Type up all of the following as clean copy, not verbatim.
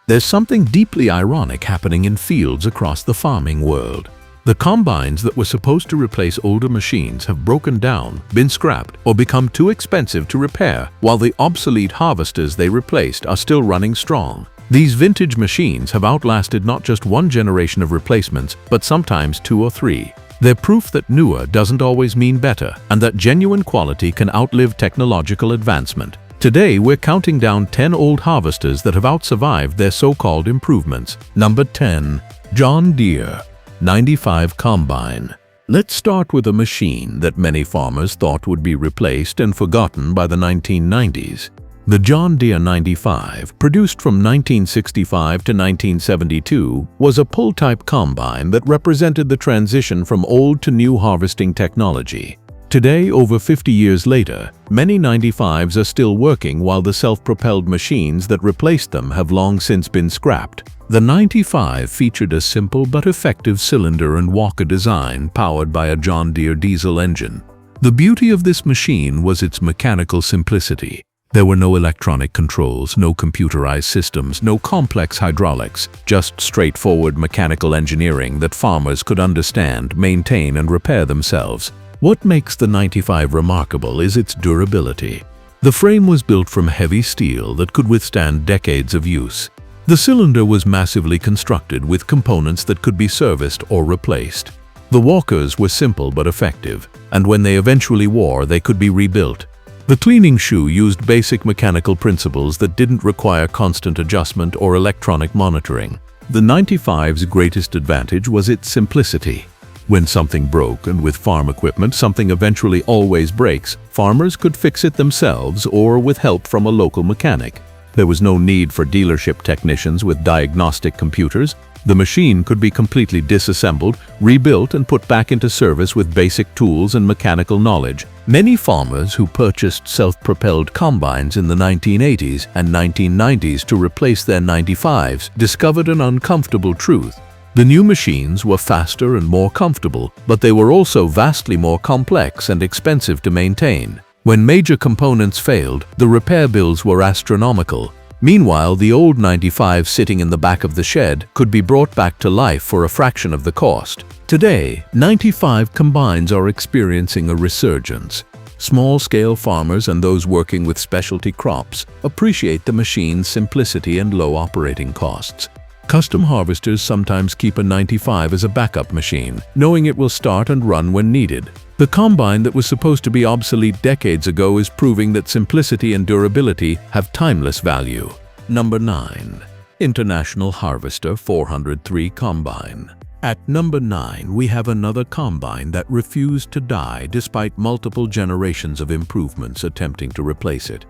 There's something deeply ironic happening in fields across the farming world. The combines that were supposed to replace older machines have broken down, been scrapped, or become too expensive to repair, while the obsolete harvesters they replaced are still running strong. These vintage machines have outlasted not just one generation of replacements, but sometimes 2 or 3. They're proof that newer doesn't always mean better, and that genuine quality can outlive technological advancement. Today, we're counting down 10 old harvesters that have outsurvived their so-called improvements. Number 10. John Deere 95 Combine. Let's start with a machine that many farmers thought would be replaced and forgotten by the 1990s. The John Deere 95, produced from 1965 to 1972, was a pull-type combine that represented the transition from old to new harvesting technology. Today, over 50 years later, many 95s are still working while the self-propelled machines that replaced them have long since been scrapped. The 95 featured a simple but effective cylinder and walker design powered by a John Deere diesel engine. The beauty of this machine was its mechanical simplicity. There were no electronic controls, no computerized systems, no complex hydraulics, just straightforward mechanical engineering that farmers could understand, maintain, and repair themselves. What makes the 95 remarkable is its durability. The frame was built from heavy steel that could withstand decades of use. The cylinder was massively constructed with components that could be serviced or replaced. The walkers were simple but effective, and when they eventually wore, they could be rebuilt. The cleaning shoe used basic mechanical principles that didn't require constant adjustment or electronic monitoring. The 95's greatest advantage was its simplicity. When something broke, and with farm equipment something eventually always breaks, farmers could fix it themselves or with help from a local mechanic. There was no need for dealership technicians with diagnostic computers. The machine could be completely disassembled, rebuilt, and put back into service with basic tools and mechanical knowledge. Many farmers who purchased self-propelled combines in the 1980s and 1990s to replace their 95s discovered an uncomfortable truth. The new machines were faster and more comfortable, but they were also vastly more complex and expensive to maintain. When major components failed, the repair bills were astronomical. Meanwhile, the old 95 sitting in the back of the shed could be brought back to life for a fraction of the cost. Today, 95 combines are experiencing a resurgence. Small-scale farmers and those working with specialty crops appreciate the machine's simplicity and low operating costs. Custom harvesters sometimes keep a 95 as a backup machine, knowing it will start and run when needed. The combine that was supposed to be obsolete decades ago is proving that simplicity and durability have timeless value. Number 9. International Harvester 403 Combine. At number 9, we have another combine that refused to die despite multiple generations of improvements attempting to replace it.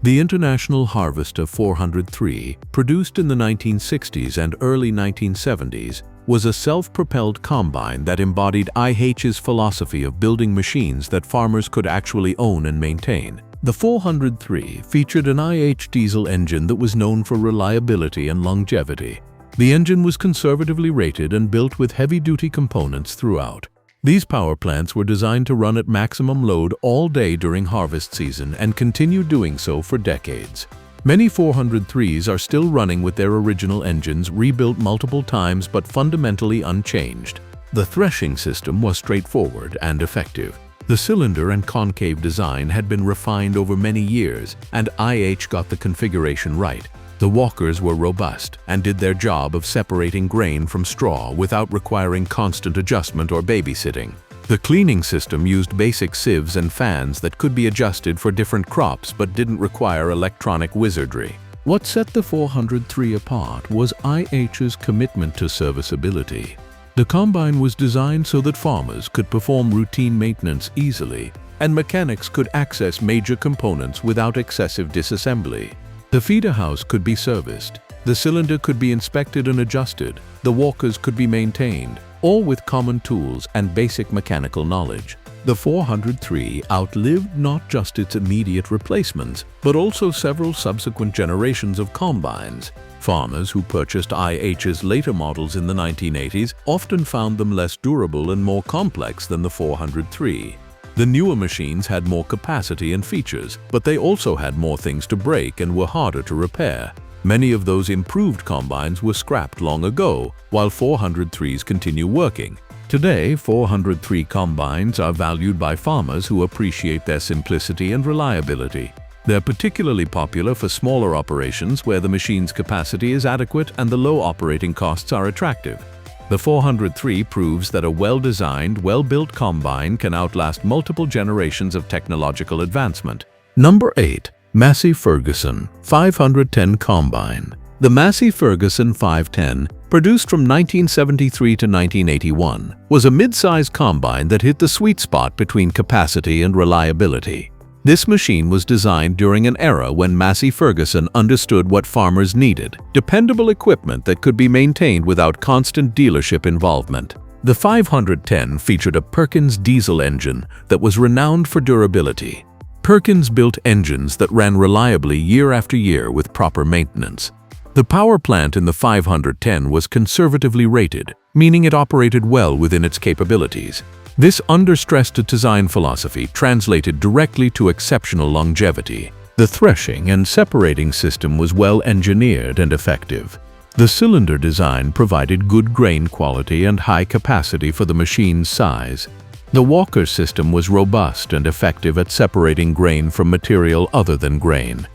The International Harvester 403, produced in the 1960s and early 1970s, was a self-propelled combine that embodied IH's philosophy of building machines that farmers could actually own and maintain. The 403 featured an IH diesel engine that was known for reliability and longevity. The engine was conservatively rated and built with heavy-duty components throughout. These power plants were designed to run at maximum load all day during harvest season and continue doing so for decades. Many 403s are still running with their original engines, rebuilt multiple times but fundamentally unchanged. The threshing system was straightforward and effective. The cylinder and concave design had been refined over many years, and IH got the configuration right. The walkers were robust and did their job of separating grain from straw without requiring constant adjustment or babysitting. The cleaning system used basic sieves and fans that could be adjusted for different crops but didn't require electronic wizardry. What set the 403 apart was IH's commitment to serviceability. The combine was designed so that farmers could perform routine maintenance easily, and mechanics could access major components without excessive disassembly. The feeder house could be serviced, the cylinder could be inspected and adjusted, the walkers could be maintained, all with common tools and basic mechanical knowledge. The 403 outlived not just its immediate replacements, but also several subsequent generations of combines. Farmers who purchased IH's later models in the 1980s often found them less durable and more complex than the 403. The newer machines had more capacity and features, but they also had more things to break and were harder to repair. Many of those improved combines were scrapped long ago, while 403s continue working. Today, 403 combines are valued by farmers who appreciate their simplicity and reliability. They're particularly popular for smaller operations where the machine's capacity is adequate and the low operating costs are attractive. The 403 proves that a well-designed, well-built combine can outlast multiple generations of technological advancement. Number 8. Massey Ferguson 510 Combine. The Massey Ferguson 510, produced from 1973 to 1981, was a mid-size combine that hit the sweet spot between capacity and reliability. This machine was designed during an era when Massey Ferguson understood what farmers needed: dependable equipment that could be maintained without constant dealership involvement. The 510 featured a Perkins diesel engine that was renowned for durability. Perkins built engines that ran reliably year after year with proper maintenance. The power plant in the 510 was conservatively rated, meaning it operated well within its capabilities. This under-stressed design philosophy translated directly to exceptional longevity. The threshing and separating system was well engineered and effective. The cylinder design provided good grain quality and high capacity for the machine's size. The walker system was robust and effective at separating grain from material other than grain.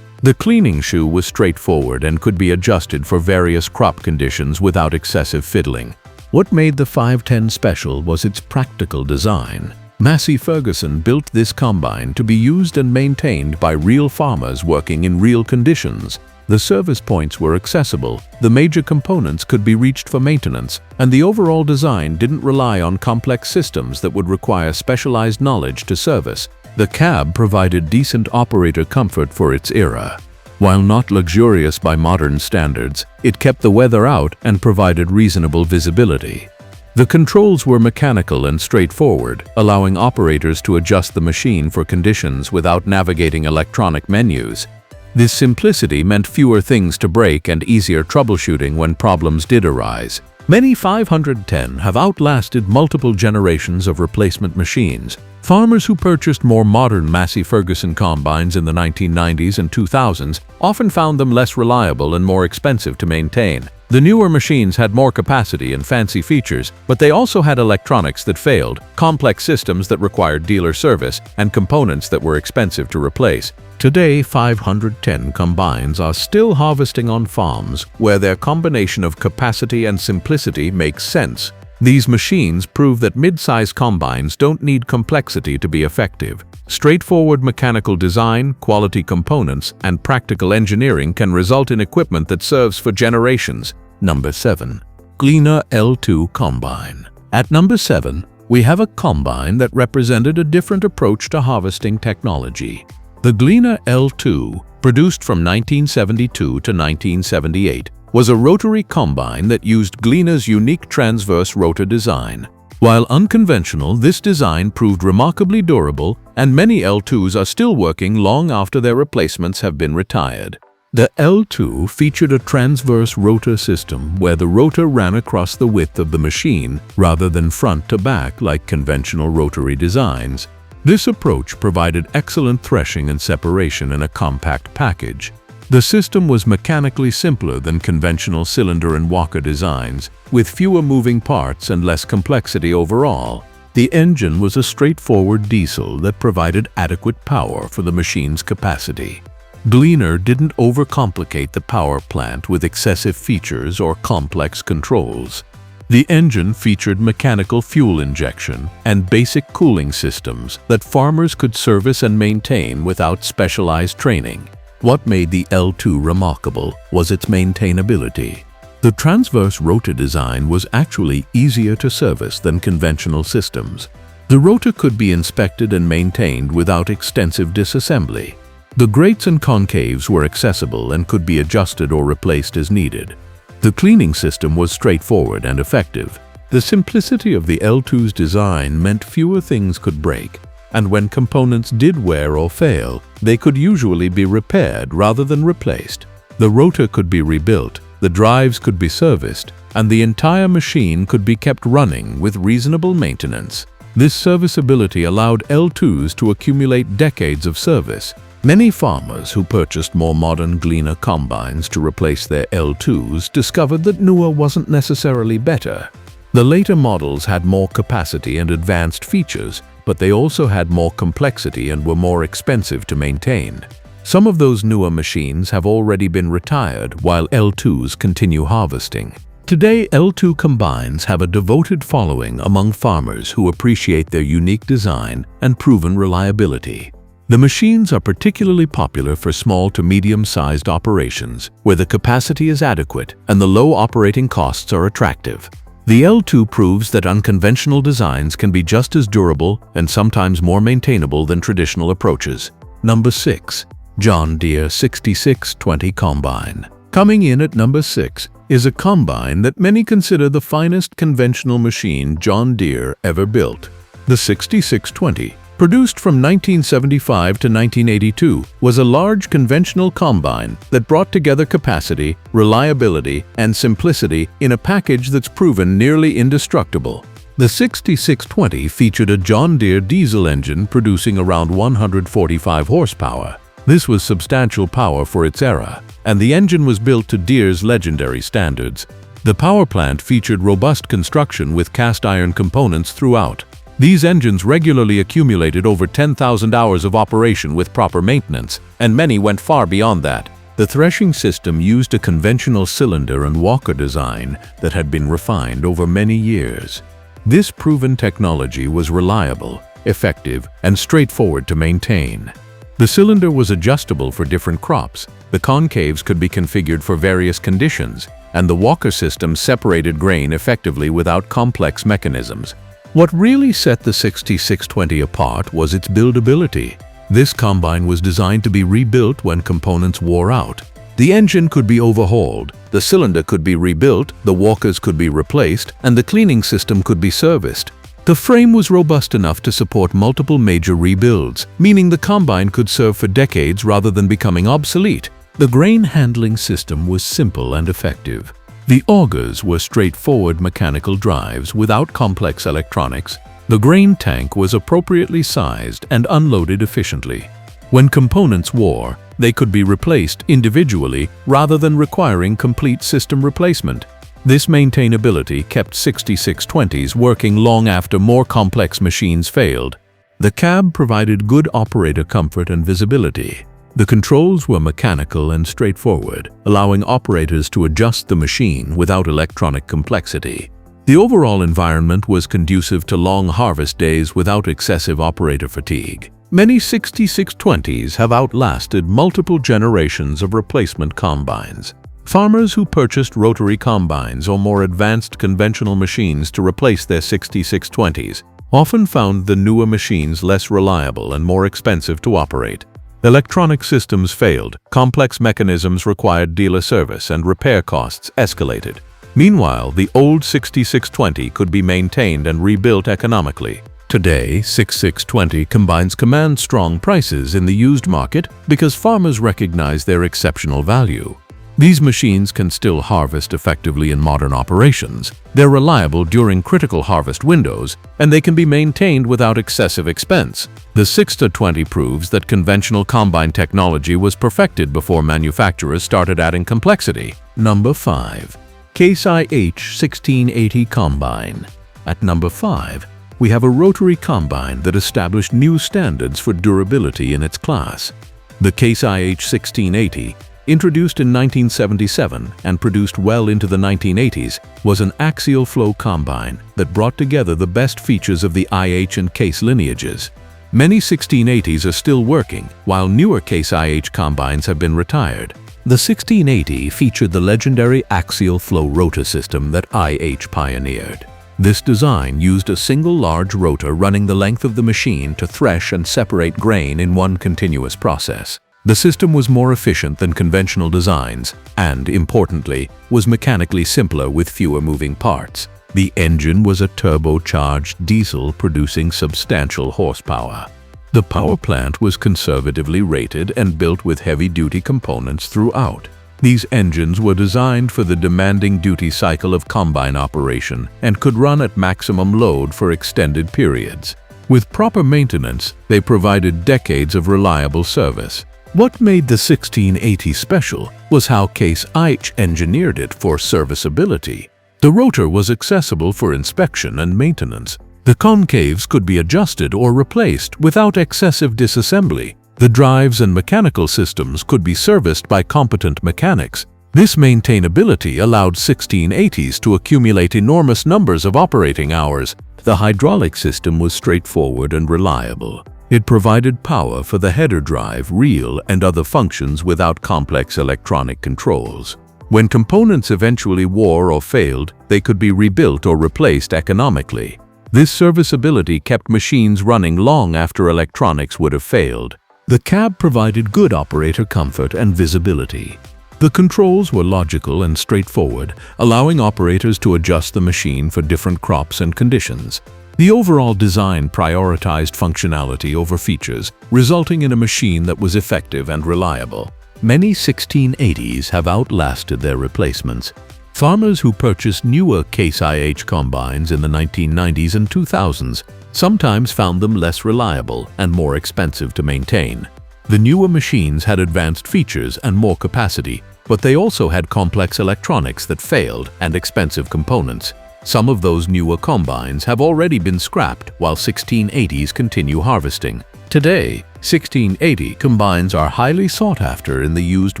The cleaning shoe was straightforward and could be adjusted for various crop conditions without excessive fiddling. What made the 510 special was its practical design. Massey Ferguson built this combine to be used and maintained by real farmers working in real conditions. The service points were accessible, the major components could be reached for maintenance, and the overall design didn't rely on complex systems that would require specialized knowledge to service. The cab provided decent operator comfort for its era. While not luxurious by modern standards, it kept the weather out and provided reasonable visibility. The controls were mechanical and straightforward, allowing operators to adjust the machine for conditions without navigating electronic menus. This simplicity meant fewer things to break and easier troubleshooting when problems did arise. Many 510 have outlasted multiple generations of replacement machines. Farmers who purchased more modern Massey Ferguson combines in the 1990s and 2000s often found them less reliable and more expensive to maintain. The newer machines had more capacity and fancy features, but they also had electronics that failed, complex systems that required dealer service, and components that were expensive to replace. Today, 510 combines are still harvesting on farms where their combination of capacity and simplicity makes sense. These machines prove that mid-size combines don't need complexity to be effective. Straightforward mechanical design, quality components, and practical engineering can result in equipment that serves for generations. Number 7. Gleaner L2 Combine. At number 7, we have a combine that represented a different approach to harvesting technology. The Gleaner L2, produced from 1972 to 1978, was a rotary combine that used Gleaner's unique transverse rotor design. While unconventional, this design proved remarkably durable, and many L2s are still working long after their replacements have been retired. The L2 featured a transverse rotor system where the rotor ran across the width of the machine rather than front to back like conventional rotary designs. This approach provided excellent threshing and separation in a compact package. The system was mechanically simpler than conventional cylinder and walker designs, with fewer moving parts and less complexity overall. The engine was a straightforward diesel that provided adequate power for the machine's capacity. Gleaner didn't overcomplicate the power plant with excessive features or complex controls. The engine featured mechanical fuel injection and basic cooling systems that farmers could service and maintain without specialized training. What made the L2 remarkable was its maintainability. The transverse rotor design was actually easier to service than conventional systems. The rotor could be inspected and maintained without extensive disassembly. The grates and concaves were accessible and could be adjusted or replaced as needed. The cleaning system was straightforward and effective. The simplicity of the L2's design meant fewer things could break, and when components did wear or fail, they could usually be repaired rather than replaced. The rotor could be rebuilt, the drives could be serviced, and the entire machine could be kept running with reasonable maintenance. This serviceability allowed L2s to accumulate decades of service. Many farmers who purchased more modern Gleaner combines to replace their L2s discovered that newer wasn't necessarily better. The later models had more capacity and advanced features, but they also had more complexity and were more expensive to maintain. Some of those newer machines have already been retired while L2s continue harvesting. Today, L2 combines have a devoted following among farmers who appreciate their unique design and proven reliability. The machines are particularly popular for small to medium-sized operations, where the capacity is adequate and the low operating costs are attractive. The L2 proves that unconventional designs can be just as durable and sometimes more maintainable than traditional approaches. Number 6. John Deere 6620 Combine. Coming in at number 6 is a combine that many consider the finest conventional machine John Deere ever built. The 6620, produced from 1975 to 1982, was a large conventional combine that brought together capacity, reliability, and simplicity in a package that's proven nearly indestructible. The 6620 featured a John Deere diesel engine producing around 145 horsepower. This was substantial power for its era, and the engine was built to Deere's legendary standards. The power plant featured robust construction with cast iron components throughout. These engines regularly accumulated over 10,000 hours of operation with proper maintenance, and many went far beyond that. The threshing system used a conventional cylinder and walker design that had been refined over many years. This proven technology was reliable, effective, and straightforward to maintain. The cylinder was adjustable for different crops, the concaves could be configured for various conditions, and the walker system separated grain effectively without complex mechanisms. What really set the 6620 apart was its buildability. This combine was designed to be rebuilt when components wore out. The engine could be overhauled, the cylinder could be rebuilt, the walkers could be replaced, and the cleaning system could be serviced. The frame was robust enough to support multiple major rebuilds, meaning the combine could serve for decades rather than becoming obsolete. The grain handling system was simple and effective. The augers were straightforward mechanical drives without complex electronics. The grain tank was appropriately sized and unloaded efficiently. When components wore, they could be replaced individually rather than requiring complete system replacement. This maintainability kept 6620s working long after more complex machines failed. The cab provided good operator comfort and visibility. The controls were mechanical and straightforward, allowing operators to adjust the machine without electronic complexity. The overall environment was conducive to long harvest days without excessive operator fatigue. Many 6620s have outlasted multiple generations of replacement combines. Farmers who purchased rotary combines or more advanced conventional machines to replace their 6620s often found the newer machines less reliable and more expensive to operate. Electronic systems failed, complex mechanisms required dealer service, and repair costs escalated. Meanwhile, the old 6620 could be maintained and rebuilt economically. Today, 6620 combines command strong prices in the used market because farmers recognize their exceptional value. These machines can still harvest effectively in modern operations. They're reliable during critical harvest windows, and they can be maintained without excessive expense. The 6-20 proves that conventional combine technology was perfected before manufacturers started adding complexity. Number 5. Case IH 1680 Combine. At number 5, we have a rotary combine that established new standards for durability in its class. The Case IH 1680, introduced in 1977 and produced well into the 1980s, was an axial flow combine that brought together the best features of the IH and Case lineages. Many 1680s are still working, while newer Case IH combines have been retired. The 1680 featured the legendary axial flow rotor system that IH pioneered. This design used a single large rotor running the length of the machine to thresh and separate grain in one continuous process. The system was more efficient than conventional designs and, importantly, was mechanically simpler with fewer moving parts. The engine was a turbocharged diesel producing substantial horsepower. The power plant was conservatively rated and built with heavy-duty components throughout. These engines were designed for the demanding duty cycle of combine operation and could run at maximum load for extended periods. With proper maintenance, they provided decades of reliable service. What made the 1680 special was how Case IH engineered it for serviceability. The rotor was accessible for inspection and maintenance. The concaves could be adjusted or replaced without excessive disassembly. The drives and mechanical systems could be serviced by competent mechanics. This maintainability allowed 1680s to accumulate enormous numbers of operating hours. The hydraulic system was straightforward and reliable. It provided power for the header drive, reel, and other functions without complex electronic controls. When components eventually wore or failed, they could be rebuilt or replaced economically. This serviceability kept machines running long after electronics would have failed. The cab provided good operator comfort and visibility. The controls were logical and straightforward, allowing operators to adjust the machine for different crops and conditions. The overall design prioritized functionality over features, resulting in a machine that was effective and reliable. Many 1680s have outlasted their replacements. Farmers who purchased newer Case IH combines in the 1990s and 2000s sometimes found them less reliable and more expensive to maintain. The newer machines had advanced features and more capacity, but they also had complex electronics that failed and expensive components. Some of those newer combines have already been scrapped while 1680s continue harvesting. Today, 1680 combines are highly sought after in the used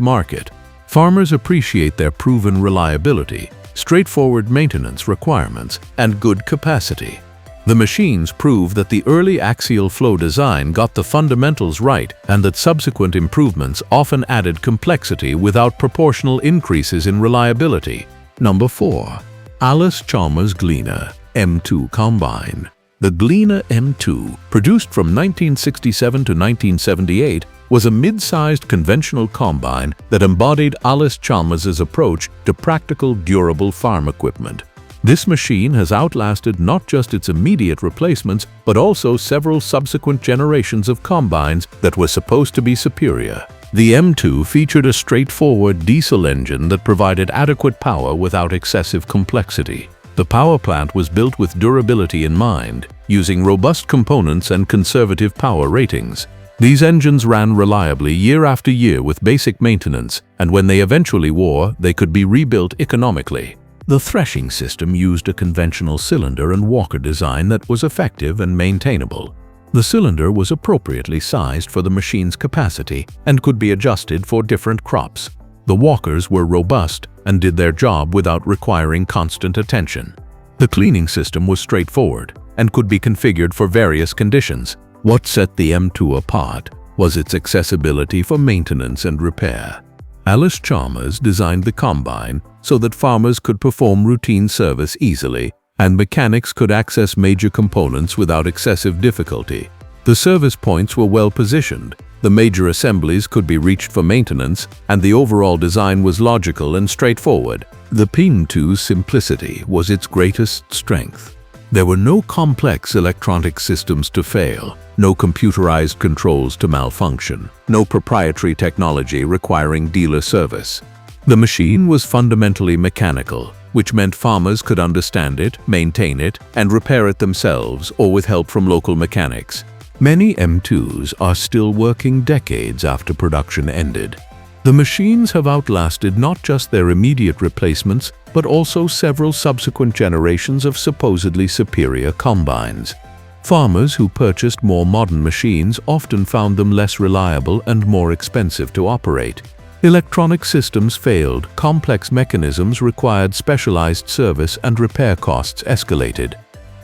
market. Farmers appreciate their proven reliability, straightforward maintenance requirements, and good capacity. The machines prove that the early axial flow design got the fundamentals right and that subsequent improvements often added complexity without proportional increases in reliability. Number 4. Allis-Chalmers Gleaner M2 Combine. The Gleaner M2, produced from 1967 to 1978, was a mid-sized conventional combine that embodied Allis-Chalmers' approach to practical, durable farm equipment. This machine has outlasted not just its immediate replacements, but also several subsequent generations of combines that were supposed to be superior. The M2 featured a straightforward diesel engine that provided adequate power without excessive complexity. The power plant was built with durability in mind, using robust components and conservative power ratings. These engines ran reliably year after year with basic maintenance, and when they eventually wore, they could be rebuilt economically. The threshing system used a conventional cylinder and walker design that was effective and maintainable. The cylinder was appropriately sized for the machine's capacity and could be adjusted for different crops. The walkers were robust and did their job without requiring constant attention. The cleaning system was straightforward and could be configured for various conditions. What set the M2 apart was its accessibility for maintenance and repair. Allis-Chalmers designed the combine so that farmers could perform routine service easily and mechanics could access major components without excessive difficulty. The service points were well positioned, the major assemblies could be reached for maintenance, and the overall design was logical and straightforward. The M2's simplicity was its greatest strength. There were no complex electronic systems to fail, no computerized controls to malfunction, no proprietary technology requiring dealer service. The machine was fundamentally mechanical, which meant farmers could understand it, maintain it, and repair it themselves or with help from local mechanics. Many M2s are still working decades after production ended. The machines have outlasted not just their immediate replacements, but also several subsequent generations of supposedly superior combines. Farmers who purchased more modern machines often found them less reliable and more expensive to operate. Electronic systems failed, complex mechanisms required specialized service, and repair costs escalated.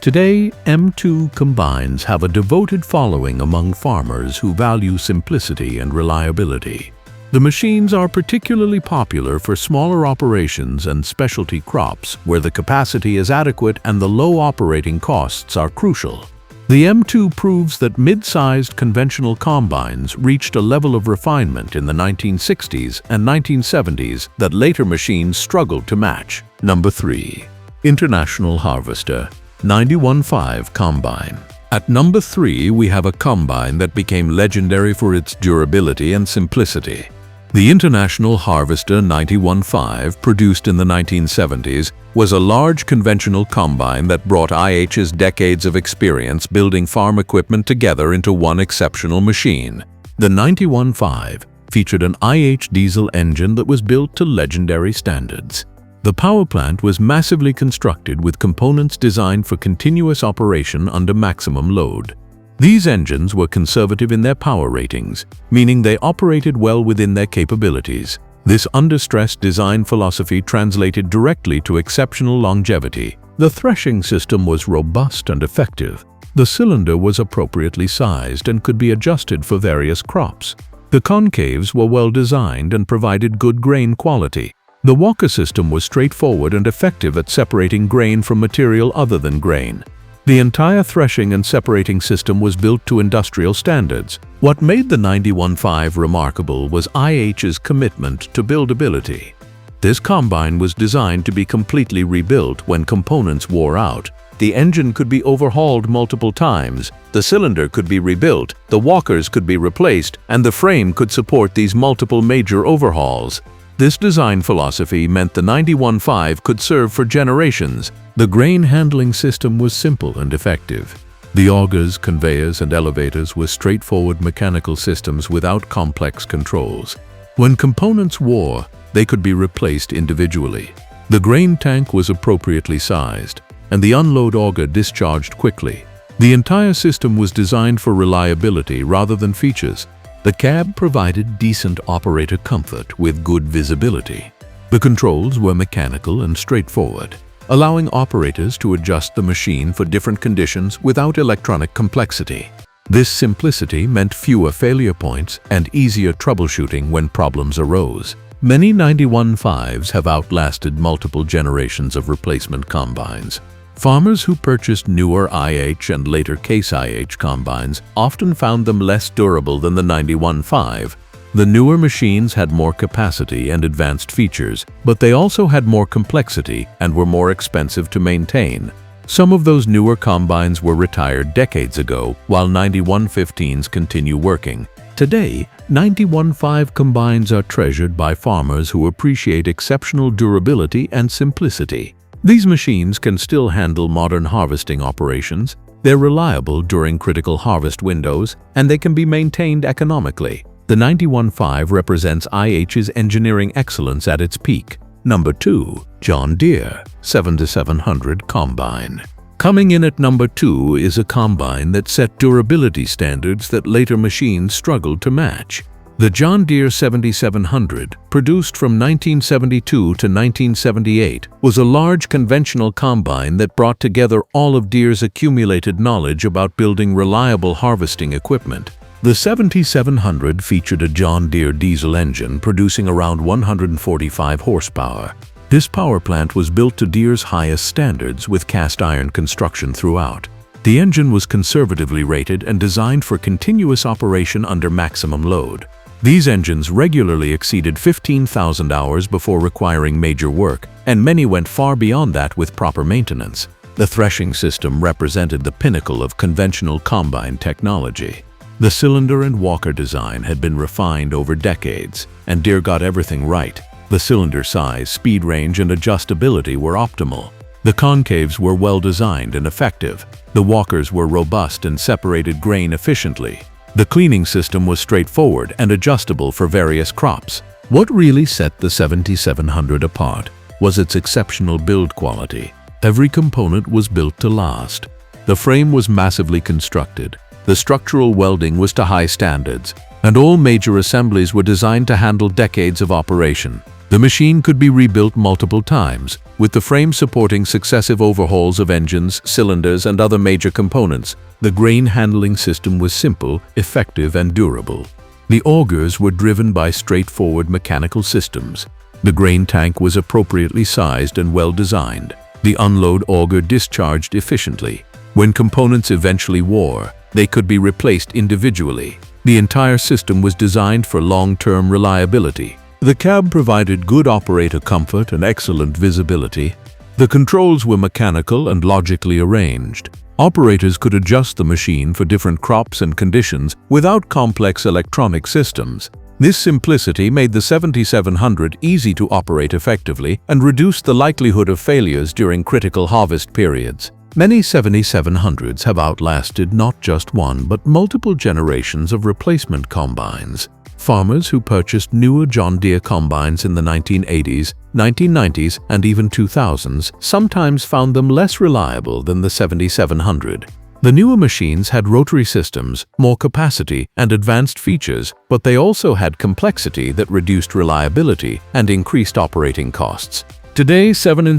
Today, M2 combines have a devoted following among farmers who value simplicity and reliability. The machines are particularly popular for smaller operations and specialty crops where the capacity is adequate and the low operating costs are crucial. The M2 proves that mid-sized conventional combines reached a level of refinement in the 1960s and 1970s that later machines struggled to match. Number 3. International Harvester 91.5 Combine. At number 3, we have a combine that became legendary for its durability and simplicity. The International Harvester 91.5, produced in the 1970s, was a large conventional combine that brought IH's decades of experience building farm equipment together into one exceptional machine. The 91.5 featured an IH diesel engine that was built to legendary standards. The power plant was massively constructed with components designed for continuous operation under maximum load. These engines were conservative in their power ratings, meaning they operated well within their capabilities. This under-stress design philosophy translated directly to exceptional longevity. The threshing system was robust and effective. The cylinder was appropriately sized and could be adjusted for various crops. The concaves were well designed and provided good grain quality. The walker system was straightforward and effective at separating grain from material other than grain. The entire threshing and separating system was built to industrial standards. What made the 91.5 remarkable was IH's commitment to buildability. This combine was designed to be completely rebuilt when components wore out. The engine could be overhauled multiple times, the cylinder could be rebuilt, the walkers could be replaced, and the frame could support these multiple major overhauls. This design philosophy meant the 91.5 could serve for generations. The grain handling system was simple and effective. The augers, conveyors, and elevators were straightforward mechanical systems without complex controls. When components wore, they could be replaced individually. The grain tank was appropriately sized, and the unload auger discharged quickly. The entire system was designed for reliability rather than features. The cab provided decent operator comfort with good visibility. The controls were mechanical and straightforward, allowing operators to adjust the machine for different conditions without electronic complexity. This simplicity meant fewer failure points and easier troubleshooting when problems arose. Many 91.5s have outlasted multiple generations of replacement combines. Farmers who purchased newer IH and later Case IH combines often found them less durable than the 91.5. The newer machines had more capacity and advanced features, but they also had more complexity and were more expensive to maintain. Some of those newer combines were retired decades ago, while 91.15s continue working. Today, 91.5 combines are treasured by farmers who appreciate exceptional durability and simplicity. These machines can still handle modern harvesting operations, they're reliable during critical harvest windows, and they can be maintained economically. The 91.5 represents IH's engineering excellence at its peak. Number 2. John Deere 7700 Combine. Coming in at number 2 is a combine that set durability standards that later machines struggled to match. The John Deere 7700, produced from 1972 to 1978, was a large conventional combine that brought together all of Deere's accumulated knowledge about building reliable harvesting equipment. The 7700 featured a John Deere diesel engine producing around 145 horsepower. This power plant was built to Deere's highest standards with cast iron construction throughout. The engine was conservatively rated and designed for continuous operation under maximum load. These engines regularly exceeded 15,000 hours before requiring major work, and many went far beyond that with proper maintenance. The threshing system represented the pinnacle of conventional combine technology. The cylinder and walker design had been refined over decades, and Deere got everything right. The cylinder size, speed range, and adjustability were optimal. The concaves were well designed and effective. The walkers were robust and separated grain efficiently. The cleaning system was straightforward and adjustable for various crops. What really set the 7700 apart was its exceptional build quality. Every component was built to last. The frame was massively constructed. The structural welding was to high standards, and all major assemblies were designed to handle decades of operation. The machine could be rebuilt multiple times, with the frame supporting successive overhauls of engines, cylinders, and other major components. The grain handling system was simple, effective, and durable. The augers were driven by straightforward mechanical systems. The grain tank was appropriately sized and well designed. The unload auger discharged efficiently. When components eventually wore, they could be replaced individually. The entire system was designed for long-term reliability. The cab provided good operator comfort and excellent visibility. The controls were mechanical and logically arranged. Operators could adjust the machine for different crops and conditions without complex electronic systems. This simplicity made the 7700 easy to operate effectively and reduced the likelihood of failures during critical harvest periods. Many 7700s have outlasted not just one but multiple generations of replacement combines. Farmers who purchased newer John Deere combines in the 1980s, 1990s, and even 2000s sometimes found them less reliable than the 7700. The newer machines had rotary systems, more capacity, and advanced features, but they also had complexity that reduced reliability and increased operating costs. Today, 7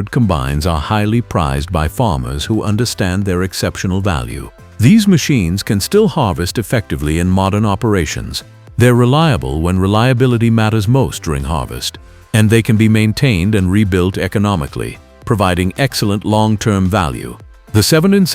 combines are highly prized by farmers who understand their exceptional value. These machines can still harvest effectively in modern operations. They're reliable when reliability matters most during harvest, and they can be maintained and rebuilt economically, providing excellent long-term value. The 7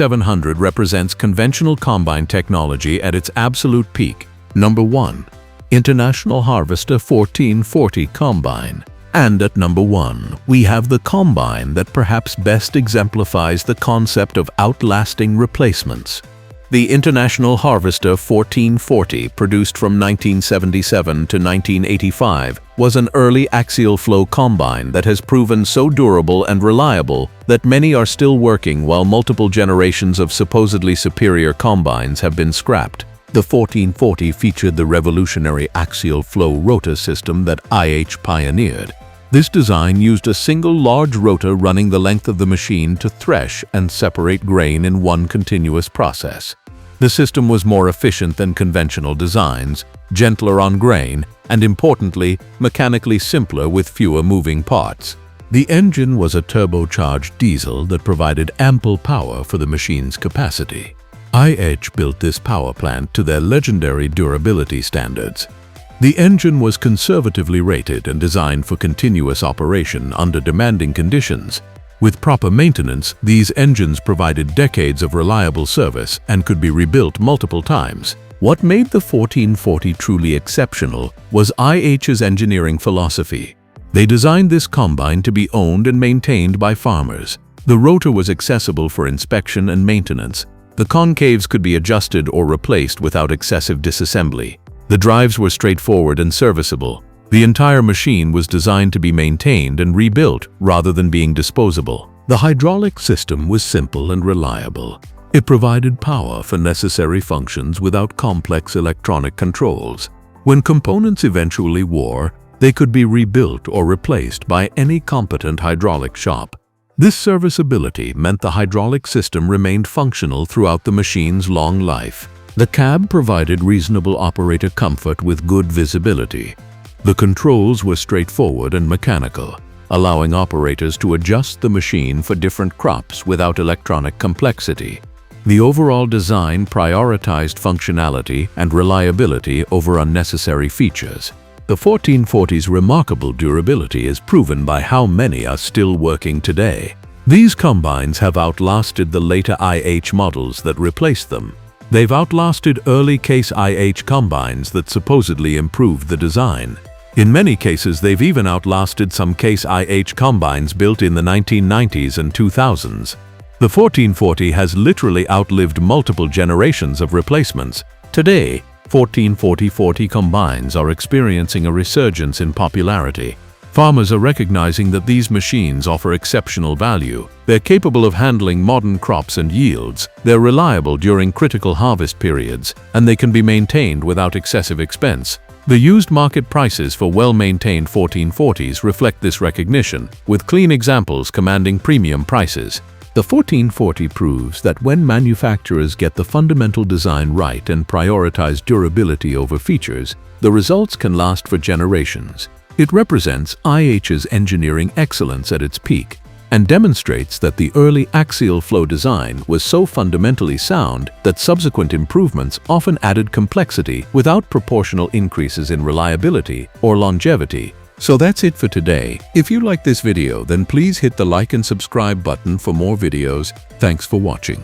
represents conventional combine technology at its absolute peak. Number 1. International Harvester 1440 Combine. And at number 1, we have the combine that perhaps best exemplifies the concept of outlasting replacements. The International Harvester 1440, produced from 1977 to 1985, was an early axial flow combine that has proven so durable and reliable that many are still working while multiple generations of supposedly superior combines have been scrapped. The 1440 featured the revolutionary axial flow rotor system that IH pioneered. This design used a single large rotor running the length of the machine to thresh and separate grain in one continuous process. The system was more efficient than conventional designs, gentler on grain, and importantly, mechanically simpler with fewer moving parts. The engine was a turbocharged diesel that provided ample power for the machine's capacity. IH built this power plant to their legendary durability standards. The engine was conservatively rated and designed for continuous operation under demanding conditions. With proper maintenance, these engines provided decades of reliable service and could be rebuilt multiple times. What made the 1440 truly exceptional was IH's engineering philosophy. They designed this combine to be owned and maintained by farmers. The rotor was accessible for inspection and maintenance. The concaves could be adjusted or replaced without excessive disassembly. The drives were straightforward and serviceable. The entire machine was designed to be maintained and rebuilt rather than being disposable. The hydraulic system was simple and reliable. It provided power for necessary functions without complex electronic controls. When components eventually wore, they could be rebuilt or replaced by any competent hydraulic shop. This serviceability meant the hydraulic system remained functional throughout the machine's long life. The cab provided reasonable operator comfort with good visibility. The controls were straightforward and mechanical, allowing operators to adjust the machine for different crops without electronic complexity. The overall design prioritized functionality and reliability over unnecessary features. The 1440's remarkable durability is proven by how many are still working today. These combines have outlasted the later IH models that replaced them. They've outlasted early Case IH combines that supposedly improved the design. In many cases, they've even outlasted some Case IH combines built in the 1990s and 2000s. The 1440 has literally outlived multiple generations of replacements. Today, 1440 combines are experiencing a resurgence in popularity. Farmers are recognizing that these machines offer exceptional value. They're capable of handling modern crops and yields, they're reliable during critical harvest periods, and they can be maintained without excessive expense. The used market prices for well-maintained 1440s reflect this recognition, with clean examples commanding premium prices. The 1440 proves that when manufacturers get the fundamental design right and prioritize durability over features, the results can last for generations. It represents IH's engineering excellence at its peak and demonstrates that the early axial flow design was so fundamentally sound that subsequent improvements often added complexity without proportional increases in reliability or longevity. So that's it for today. If you like this video, then please hit the like and subscribe button for more videos. Thanks for watching.